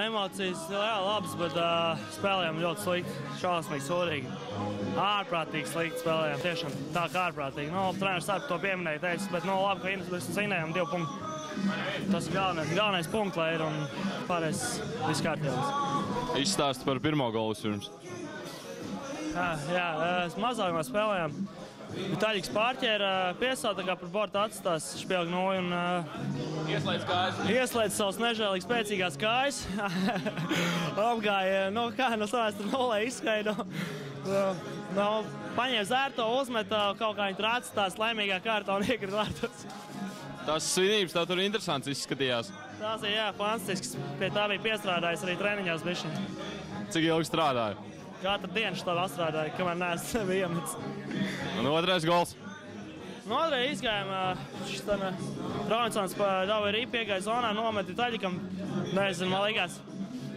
emocijas, jā, labas, bet spēlējām ļoti slikti, šausmīgi, sūdīgi. Ārprātīgi slikti spēlējām, tiešām tā kā ārprātīgi. Treneris arī to pieminēja, teica, bet labi, ka mēs zinājām 2 punktus. Tas ir galvenais punkts, lai ir un pārējais viss kārtībā. Izstāsti par pirmo golu pirms. Jā, mazākumā spēlējām. Taļiks pārķēra piesā, tā kā par bortu atstās špilgu noju un ieslēdz savus nežēlīgi spēcīgās kājas. Apgāja, sanāca tur nolē izskaidu. Paņēma zērto, uzmeta kaut kā viņa tur atstās laimīgā kārtā un iekrita vārtos. Tās svinības tev tur interesants izskatījās. Tās ir, jā, fantastisks. Pie tā bija piestrādājis arī treniņās bišķiņ. Cik ilgi strādāja? Katru dienu šo atstrādāju, kamēr neesmu bija iemets. Un otrais gols? Otrais izgājām. Robinsons pa davu arī piegāja zonā, nometi Taļikam. Nezinu, man likās.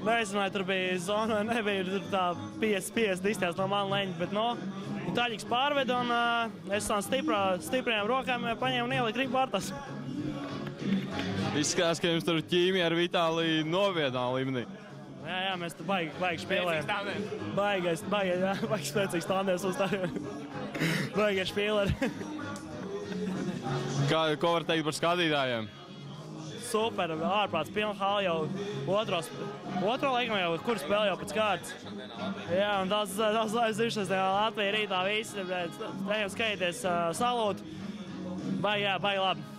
Nezinu, vai tur bija zona vai nebija. Tur tā 50 izstājās no man leņa, bet Taļiks pārveda un es tam stiprajām rokām paņēmu un ieliku ripu vārtās. Izskatās, ka jums tur ķīmija ar Vitāliju novienā līmenī. Jā, mēs tur baigi spēlējam. Baigi spēcīgs tandēms uz tā. Baigi spēlēri. Ko var teikt par skatītājiem? Super, ārprāts, pilna hāla jau otro laikam jau, kur spēlē jau pēc kārtas. Jā, un daudz aizdišas, Latvija rītā visi, ejam skaities salūt. Baigi labi.